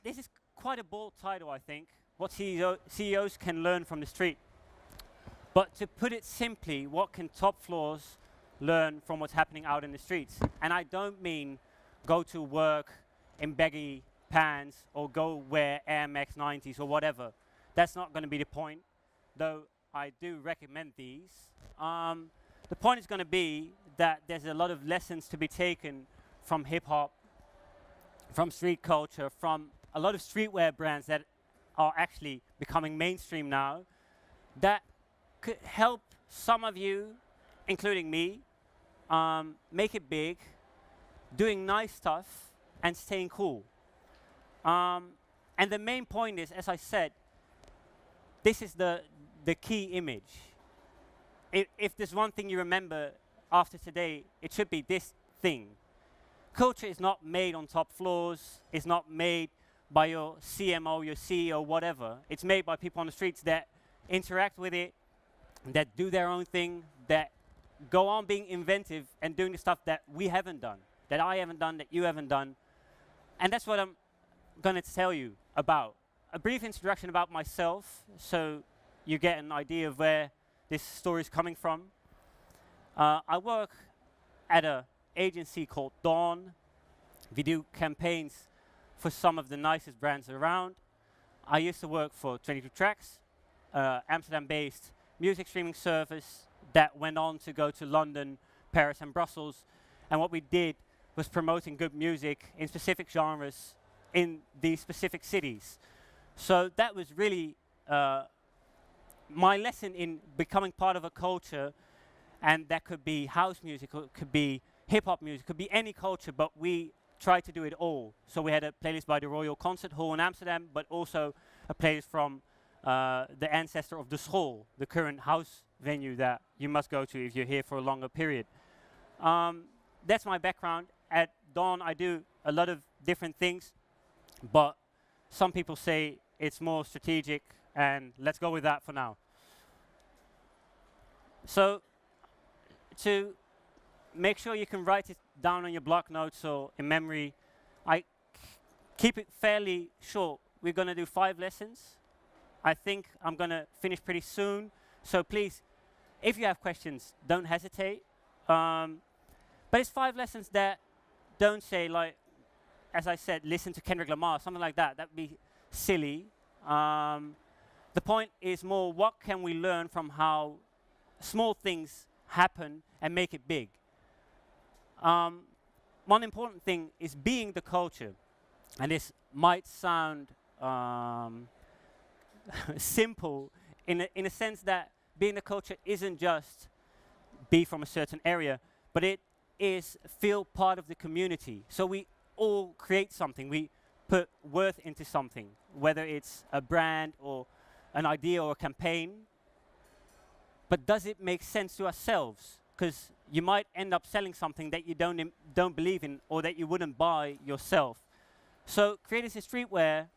This is quite a bold title, I think, what CEOs can learn from the street. But to put it simply, what can top floors learn from what's happening out in the streets? And I don't mean go to work in baggy pants or go wear Air Max 90s or whatever. That's not going to be the point, though I do recommend these. The point is going to be that there's a lot of lessons to be taken from hip-hop, from street culture, from a lot of streetwear brands that are actually becoming mainstream now, that could help some of you, including me, make it big, doing nice stuff, and staying cool. And the main point is, as I said, this is the key image. If there's one thing you remember after today, it should be this thing. Culture is not made on top floors. It's not made by your CMO, your CEO, whatever. It's made by people on the streets that interact with it, that do their own thing, that go on being inventive and doing the stuff that we haven't done, that I haven't done, that you haven't done. And that's what I'm going to tell you about. A brief introduction about myself, so you get an idea of where this story is coming from. I work at an agency called Dawn. We do campaigns for some of the nicest brands around. I used to work for 22 Tracks, Amsterdam-based music streaming service that went on to go to London, Paris, and Brussels. And what we did was promoting good music in specific genres in these specific cities. So that was really my lesson in becoming part of a culture, and that could be house music, or it could be hip-hop music, could be any culture, but we tried to do it all. So we had a playlist by the Royal Concert Hall in Amsterdam, but also a playlist from the ancestor of the school, the current house venue that you must go to if you're here for a longer period. That's my background. At Dawn, I do a lot of different things, but some people say it's more strategic, and let's go with that for now. So, to make sure you can write it down on your block notes or in memory, I keep it fairly short. We're going to do 5 lessons. I think I'm going to finish pretty soon. So please, if you have questions, don't hesitate. But it's 5 lessons that don't say, like, as I said, listen to Kendrick Lamar, something like that. That'd be silly. The point is more, what can we learn from how small things happen and make it big? One important thing is being the culture. And this might sound simple in a sense that being the culture isn't just be from a certain area, but it is feel part of the community. So we all create something. We put worth into something, whether it's a brand or an idea or a campaign. But does it make sense to ourselves? Because you might end up selling something that you don't believe in, or that you wouldn't buy yourself. So creators in streetwear,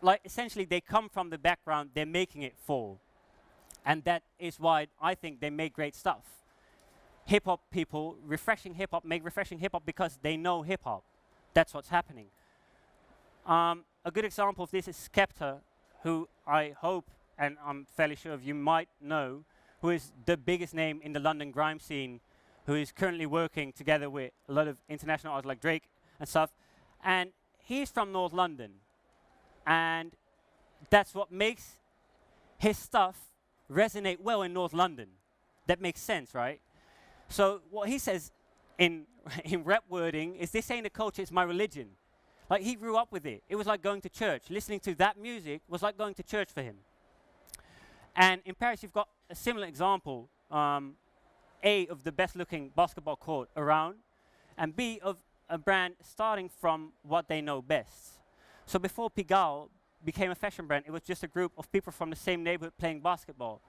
like, essentially they come from the background they're making it for. And that is why I think they make great stuff. Hip-hop people, refreshing hip-hop, make refreshing hip-hop because they know hip-hop. That's what's happening. A good example of this is Skepta, who I hope, and I'm fairly sure of you might know, who is the biggest name in the London grime scene, who is currently working together with a lot of international artists like Drake and stuff. And he's from North London. And that's what makes his stuff resonate well in North London. That makes sense, right? So what he says in rap wording is, this ain't a culture, it's my religion. Like, he grew up with it. It was like going to church. Listening to that music was like going to church for him. And in Paris, you've got a similar example, A, of the best looking basketball court around, and B, of a brand starting from what they know best. So before Pigalle became a fashion brand, it was just a group of people from the same neighborhood playing basketball.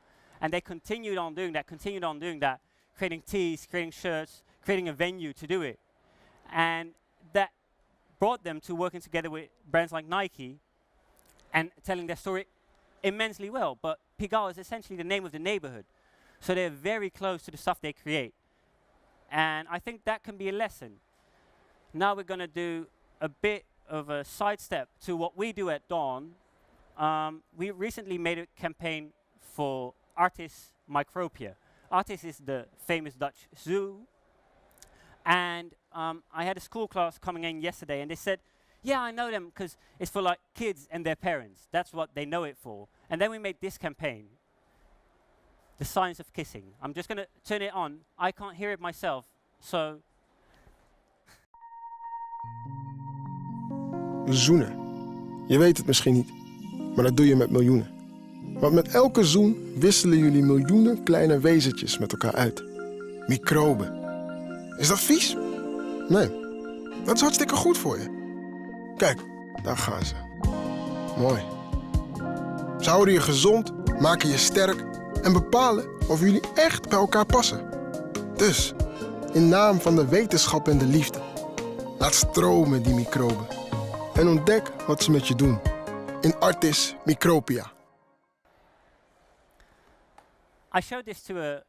And they continued on doing that, creating tees, creating shirts, creating a venue to do it. And that brought them to working together with brands like Nike and telling their story immensely well. But Pigalle is essentially the name of the neighborhood. So they're very close to the stuff they create. And I think that can be a lesson. Now we're going to do a bit of a sidestep to what we do at Dawn, we recently made a campaign for Artis Micropia. Artis is the famous Dutch zoo. And I had a school class coming in yesterday, and they said, yeah, I know them because it's for like kids and their parents. That's what they know it for. And then we made this campaign, The Science of Kissing. I'm just going to turn it on. I can't hear it myself, so... Zoenen. Je weet het misschien niet, maar dat doe je met miljoenen. Want met elke zoen wisselen jullie miljoenen kleine wezentjes met elkaar uit. Microben. Is dat vies? Nee, dat is hartstikke goed voor je. Kijk, daar gaan ze. Mooi. Ze houden je gezond, maken je sterk en bepalen of jullie echt bij elkaar passen. Dus, in naam van de wetenschap en de liefde, laat stromen die microben. En ontdek wat ze met je doen. In Artis Micropia. I showed this to a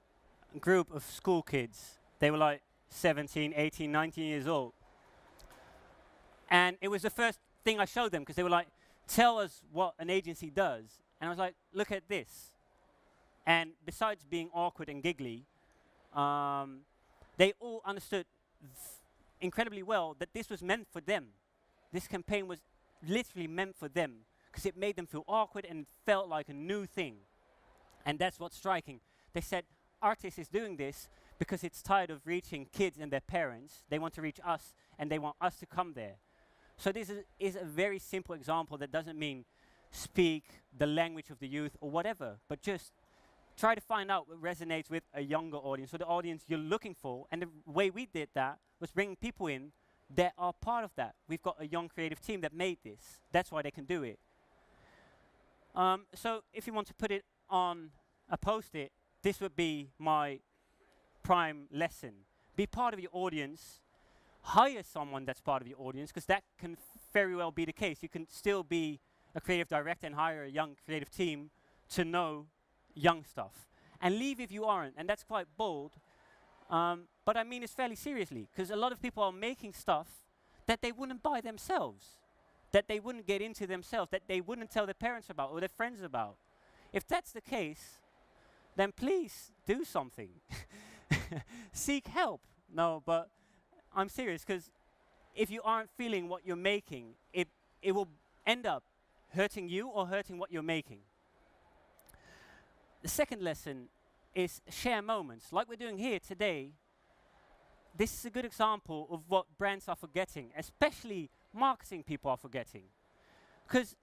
group of school kids. They were like 17, 18, 19 years old. And it was the first thing I showed them because they were like, tell us what an agency does. And I was like, look at this. And besides being awkward and giggly, they all understood incredibly well that this was meant for them. This campaign was literally meant for them because it made them feel awkward and felt like a new thing. And that's what's striking. They said, Artis is doing this because it's tired of reaching kids and their parents. They want to reach us, and they want us to come there. So this is a very simple example that doesn't mean speak the language of the youth or whatever, but just try to find out what resonates with a younger audience, or the audience you're looking for. And the way we did that was bringing people in that are part of that. We've got a young creative team that made this. That's why they can do it. So if you want to put it on a post-it, this would be my prime lesson. Be part of your audience. Hire someone that's part of your audience, because that can very well be the case. You can still be a creative director and hire a young creative team to know young stuff. And leave if you aren't, and that's quite bold. But I mean this fairly seriously, because a lot of people are making stuff that they wouldn't buy themselves, that they wouldn't get into themselves, that they wouldn't tell their parents about or their friends about. If that's the case, then please do something. Seek help. No, but I'm serious, because if you aren't feeling what you're making, it will end up hurting you or hurting what you're making. The second lesson is share moments. Like we're doing here today, this is a good example of what brands are forgetting, especially marketing people are forgetting. Because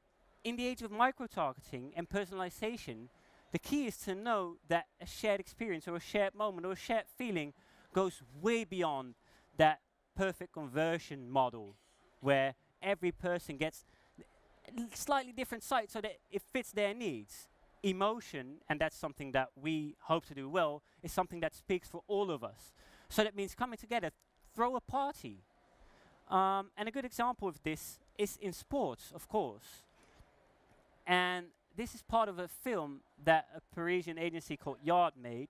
in the age of micro-targeting and personalization, the key is to know that a shared experience or a shared moment or a shared feeling goes way beyond that perfect conversion model where every person gets slightly different sites so that it fits their needs. Emotion, and that's something that we hope to do well, is something that speaks for all of us. So that means coming together, throw a party. And a good example of this is in sports, of course. And this is part of a film that a Parisian agency called Yard made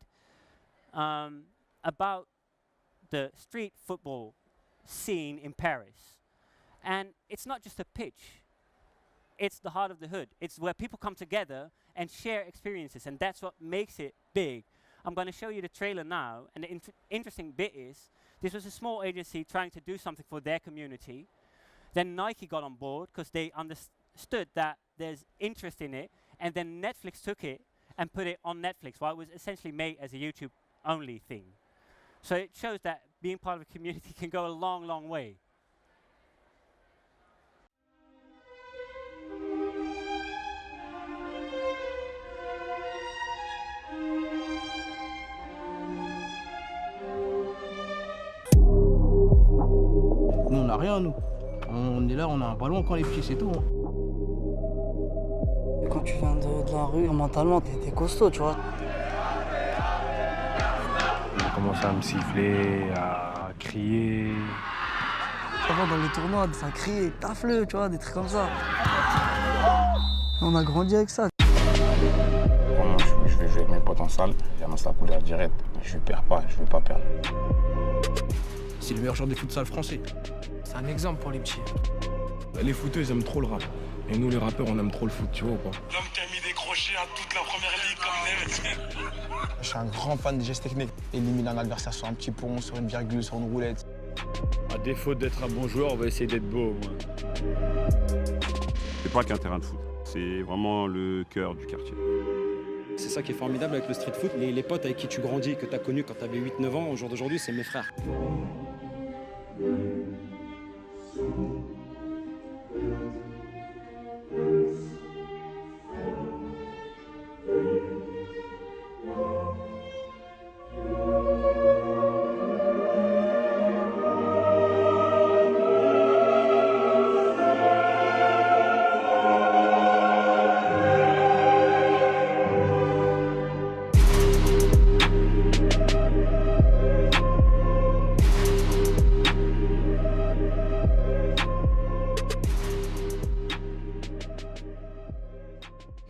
about the street football scene in Paris. And it's not just a pitch. It's the heart of the hood. It's where people come together and share experiences, and that's what makes it big. I'm going to show you the trailer now, and the interesting bit is, this was a small agency trying to do something for their community. Then Nike got on board because they understood that there's interest in it, and then Netflix took it and put it on Netflix, while it was essentially made as a YouTube-only thing. So it shows that being part of a community can go a long, long way. Nous, on n'a rien, nous. On est là, on a un ballon quand les petits, c'est tout. Hein. Quand tu viens de la rue, mentalement, t'es costaud, tu vois. On a commencé à me siffler, à crier. Avant, dans les tournois, ça criait, tafle, tu vois, des trucs comme ça. On a grandi avec ça. Vraiment, je vais jouer avec mes potes en salle, j'annonce la couleur directe. Je ne perds pas, je ne veux pas perdre. C'est le meilleur joueur de futsal français. C'est un exemple pour les petits. Les footeux, ils aiment trop le rap. Et nous, les rappeurs, on aime trop le foot, tu vois ou pas? L'homme qui a mis des crochets à toute la première ligue comme Neves. Je suis un grand fan des gestes techniques. Éliminer un adversaire sur un petit pont, sur une virgule, sur une roulette. À défaut d'être un bon joueur, on va essayer d'être beau au moins. C'est pas qu'un terrain de foot, c'est vraiment le cœur du quartier. C'est ça qui est formidable avec le street foot. Les potes avec qui tu grandis, que tu as connus quand tu avais 8-9 ans, au jour d'aujourd'hui, c'est mes frères.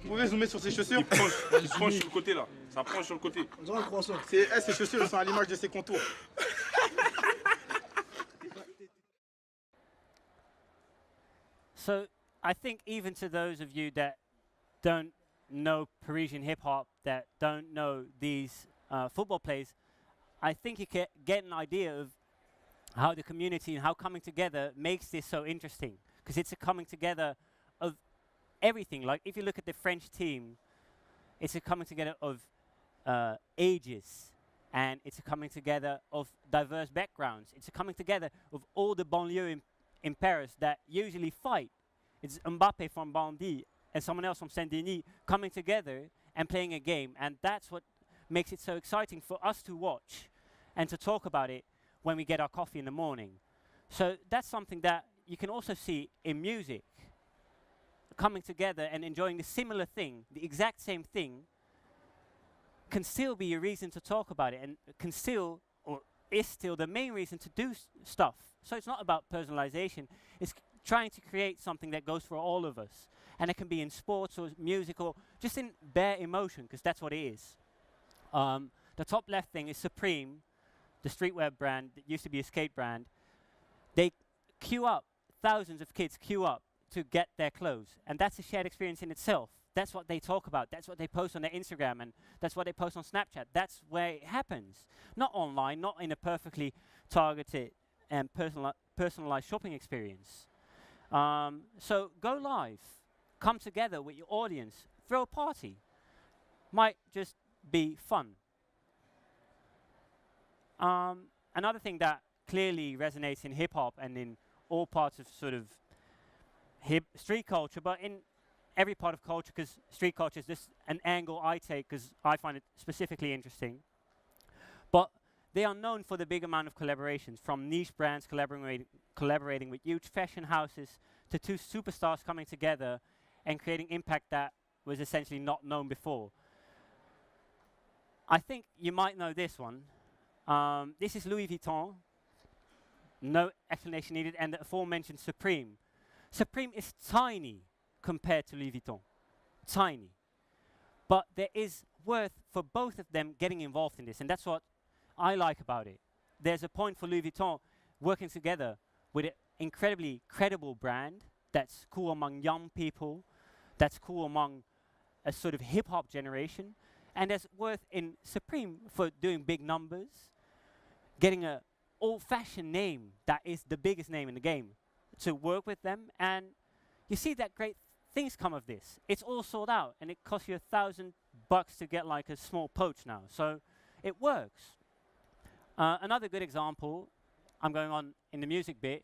Vous pouvez zoomer sur ses chaussures? Il penche sur le côté là, ça penche sur le côté. On dirait un croissant. Ses chaussures sont à l'image de ses contours. So I think even to those of you that don't know Parisian hip hop, that don't know these football players, I think you can get an idea of how the community and how coming together makes this so interesting. Because it's a coming together of everything. Like if you look at the French team, it's a coming together of ages, and it's a coming together of diverse backgrounds. It's a coming together of all the banlieue in Paris that usually fight. It's Mbappe from Bondy and someone else from Saint-Denis coming together and playing a game, and that's what makes it so exciting for us to watch and to talk about it when we get our coffee in the morning. So that's something that you can also see in music. Coming together and enjoying the similar thing, the exact same thing, can still be a reason to talk about it, and can still, or is still the main reason to do stuff. So it's not about personalization, it's trying to create something that goes for all of us. And it can be in sports or music or just in bare emotion, because that's what it is. The top left thing is Supreme, the streetwear brand that used to be a skate brand. They queue up, thousands of kids queue up to get their clothes, and that's a shared experience in itself. That's what they talk about, that's what they post on their Instagram, and that's what they post on Snapchat. That's where it happens. Not online, not in a perfectly targeted and personalized shopping experience. So go live, come together with your audience, throw a party. Might just be fun. Another thing that clearly resonates in hip hop and in all parts of sort of hip street culture, but in every part of culture, because street culture is just an angle I take because I find it specifically interesting. But they are known for the big amount of collaborations, from niche brands collaborating with huge fashion houses to two superstars coming together and creating impact that was essentially not known before. I think you might know this one. This is Louis Vuitton. No explanation needed. And the aforementioned Supreme. Supreme is tiny compared to Louis Vuitton. Tiny. But there is worth for both of them getting involved in this. And that's what I like about it. There's a point for Louis Vuitton working together with an incredibly credible brand that's cool among young people, that's cool among a sort of hip-hop generation. And there's worth in Supreme for doing big numbers, getting an old-fashioned name that is the biggest name in the game to work with them. And you see that great things come of this. It's all sold out, and it costs you $1,000 to get like a small pouch now. So it works. Another good example, I'm going on in the music bit,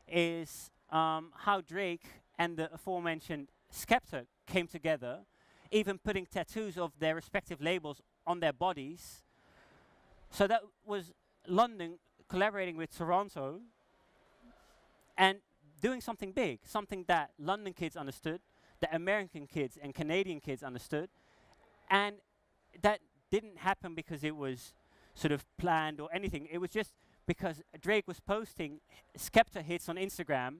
is how Drake and the aforementioned Skepta came together, even putting tattoos of their respective labels on their bodies. So that was London collaborating with Toronto and doing something big, something that London kids understood, that American kids and Canadian kids understood, and that didn't happen because it was sort of planned or anything. It was just because Drake was posting Skepta hits on Instagram,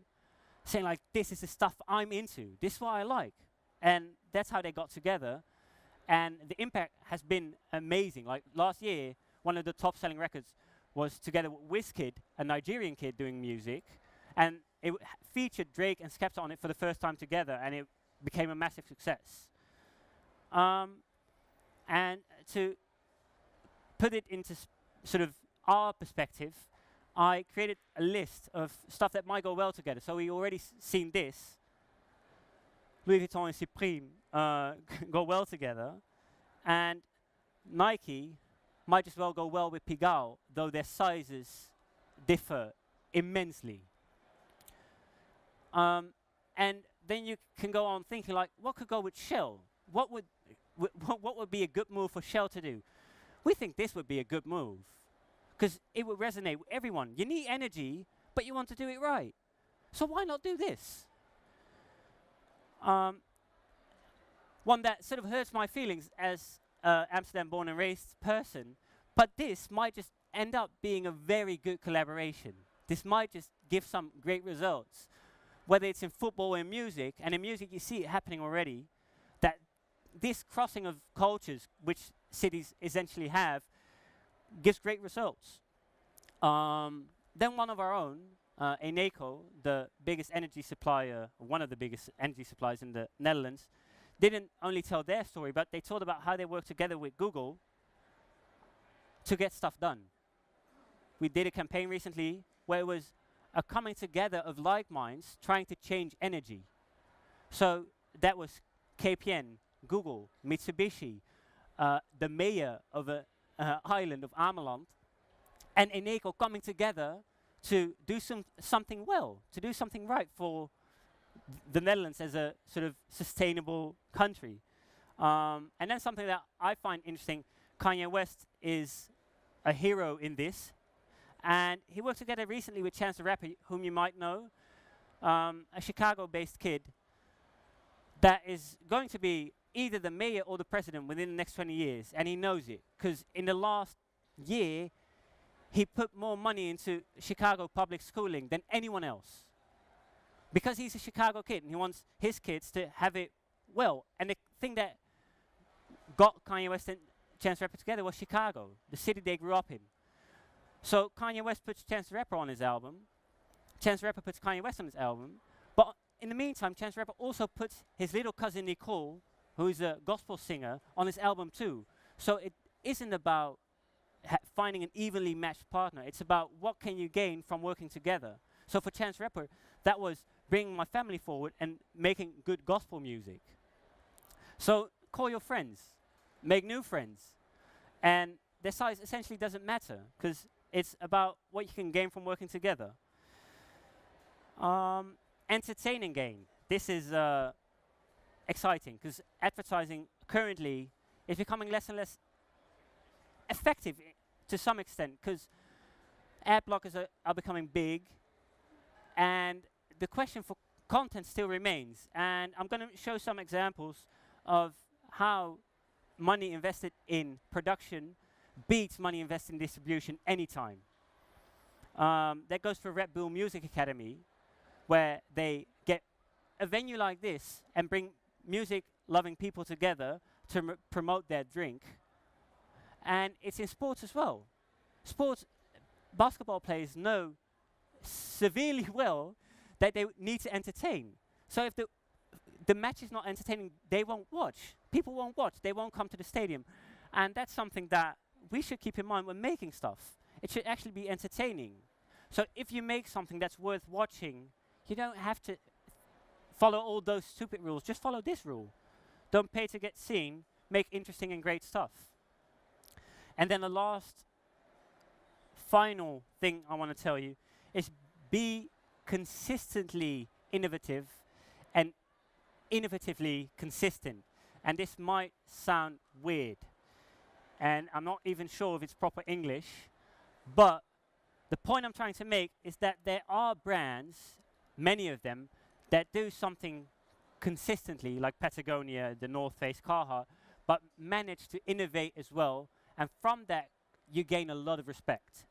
saying like, this is the stuff I'm into, this is what I like. And that's how they got together. And the impact has been amazing. Like last year, one of the top selling records was together with Wizkid, a Nigerian kid doing music. And featured Drake and Skepta on it for the first time together, and it became a massive success. And to put it into sort of our perspective, I created a list of stuff that might go well together. So we already seen this. Louis Vuitton and Supreme go well together, and Nike might as well go well with Pigalle, though their sizes differ immensely. And then you can go on thinking like, what could go with Shell? What would be a good move for Shell to do? We think this would be a good move, because it would resonate with everyone. You need energy, but you want to do it right. So why not do this? One that sort of hurts my feelings as Amsterdam born and raised person, but this might just end up being a very good collaboration. This might just give some great results, whether it's in football or in music. And in music you see it happening already, that this crossing of cultures, which cities essentially have, gives great results. Then one of our own, Eneco, the biggest energy supplier, one of the biggest energy suppliers in the Netherlands, didn't only tell their story, but they told about how they worked together with Google to get stuff done. We did a campaign recently where it was a coming together of like minds trying to change energy. So that was KPN, Google, Mitsubishi, the mayor of an island of Ameland, and Eneco coming together to do something well, to do something right for the Netherlands as a sort of sustainable country. And then something that I find interesting, Kanye West is a hero in this. And he worked together recently with Chance the Rapper, whom you might know, a Chicago-based kid that is going to be either the mayor or the president within the next 20 years. And he knows it, because in the last year, he put more money into Chicago public schooling than anyone else. Because he's a Chicago kid and he wants his kids to have it well. And the thing that got Kanye West and Chance the Rapper together was Chicago, the city they grew up in. So Kanye West puts Chance the Rapper on his album. Chance the Rapper puts Kanye West on his album. But in the meantime, Chance the Rapper also puts his little cousin Nicole, who's a gospel singer, on his album too. So it isn't about finding an evenly matched partner. It's about what can you gain from working together. So for Chance the Rapper, that was bringing my family forward and making good gospel music. So call your friends, make new friends, and their size essentially doesn't matter, because it's about what you can gain from working together. Entertaining gain. This is exciting, because advertising currently is becoming less and less effective to some extent, because ad blockers are becoming big, and the question for content still remains. And I'm going to show some examples of how money invested in production beats money invested in distribution anytime. That goes for Red Bull Music Academy, where they get a venue like this and bring music-loving people together to promote their drink. And it's in sports as well. Sports, basketball players know severely well that they need to entertain. So if the match is not entertaining, they won't watch. People won't watch. They won't come to the stadium. And that's something that we should keep in mind when making stuff. It should actually be entertaining. So if you make something that's worth watching, you don't have to follow all those stupid rules. Just follow this rule. Don't pay to get seen. Make interesting and great stuff. And then the last, final thing I want to tell you is be consistently innovative and innovatively consistent. And this might sound weird, and I'm not even sure if it's proper English, but the point I'm trying to make is that there are brands, many of them, that do something consistently, like Patagonia, the North Face, Carhartt, but manage to innovate as well, and from that you gain a lot of respect.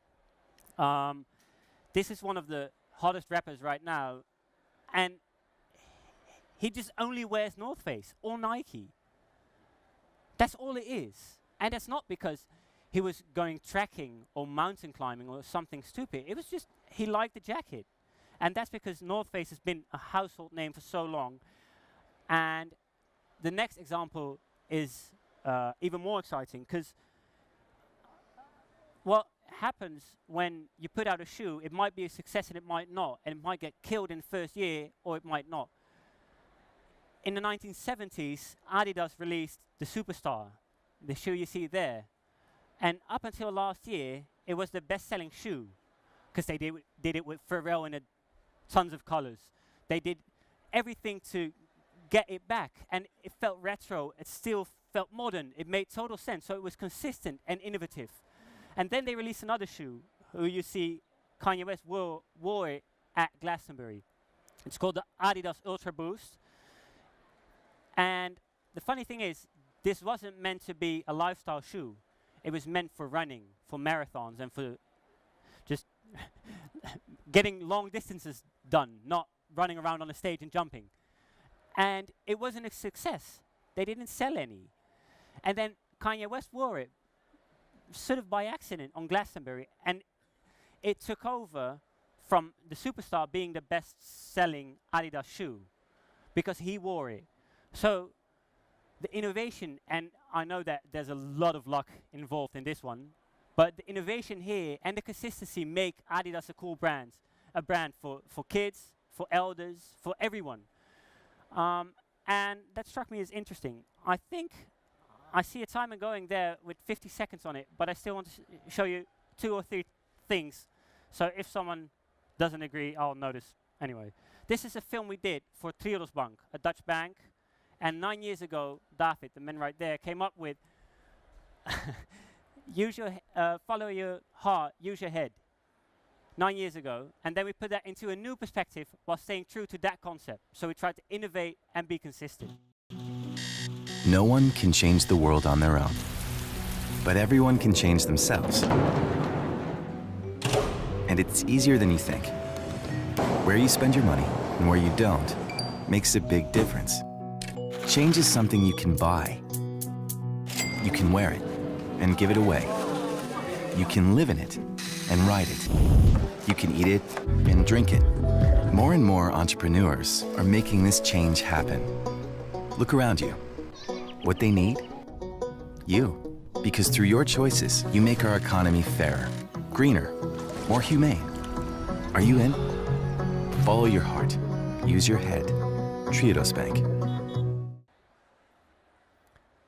This is one of the hottest rappers right now, and he just only wears North Face or Nike. That's all it is. And that's not because he was going trekking or mountain climbing or something stupid. It was just he liked the jacket. And that's because North Face has been a household name for so long. And the next example is even more exciting, because what happens when you put out a shoe, it might be a success and it might not, and it might get killed in the first year or it might not. In the 1970s, Adidas released the Superstar, the shoe you see there. And up until last year, it was the best-selling shoe, because they did it with Pharrell in tons of colors. They did everything to get it back, and it felt retro. It still felt modern. It made total sense, so it was consistent and innovative. And then they released another shoe, who you see Kanye West wore it at Glastonbury. It's called the Adidas Ultra Boost. And the funny thing is, this wasn't meant to be a lifestyle shoe. It was meant for running, for marathons, and for just getting long distances done, not running around on a stage and jumping. And it wasn't a success. They didn't sell any. And then Kanye West wore it, sort of by accident, on Glastonbury. And it took over from the Superstar being the best-selling Adidas shoe, because he wore it. So the innovation, and I know that there's a lot of luck involved in this one, but the innovation here and the consistency make Adidas a cool brand, a brand for kids, for elders, for everyone. And that struck me as interesting. I think I see a timer going there with 50 seconds on it, but I still want to show you 2 or 3 things. So if someone doesn't agree, I'll notice anyway. This is a film we did for Triodos Bank, a Dutch bank. And 9 years ago, David, the man right there, came up with follow your heart, use your head. 9 years ago. And then we put that into a new perspective while staying true to that concept. So we tried to innovate and be consistent. No one can change the world on their own, but everyone can change themselves. And it's easier than you think. Where you spend your money and where you don't makes a big difference. Change is something you can buy. You can wear it and give it away. You can live in it and ride it. You can eat it and drink it. More and more entrepreneurs are making this change happen. Look around you. What they need? You. Because through your choices, you make our economy fairer, greener, more humane. Are you in? Follow your heart. Use your head. Triodos Bank.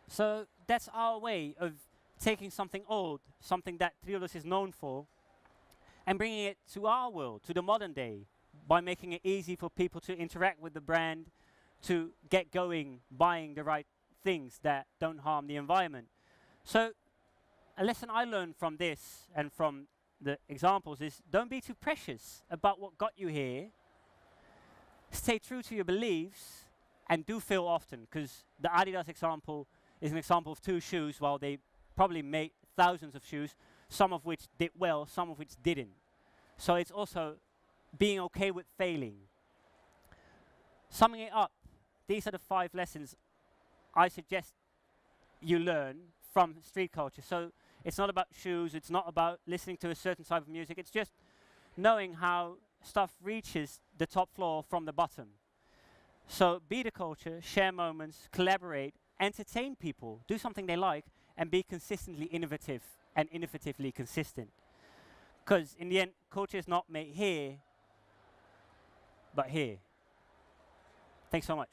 So that's our way of taking something old, something that Triodos is known for, and bringing it to our world, to the modern day, by making it easy for people to interact with the brand, to get going, buying the right things that don't harm the environment. So a lesson I learned from this and from the examples is, don't be too precious about what got you here. Stay true to your beliefs and do fail often, because the Adidas example is an example of 2 shoes, while they probably made thousands of shoes, some of which did well, some of which didn't. So it's also being okay with failing. Summing it up, these are the 5 lessons I suggest you learn from street culture. So it's not about shoes, it's not about listening to a certain type of music, it's just knowing how stuff reaches the top floor from the bottom. So be the culture, share moments, collaborate, entertain people, do something they like, and be consistently innovative and innovatively consistent. Because in the end, culture is not made here, but here. Thanks so much.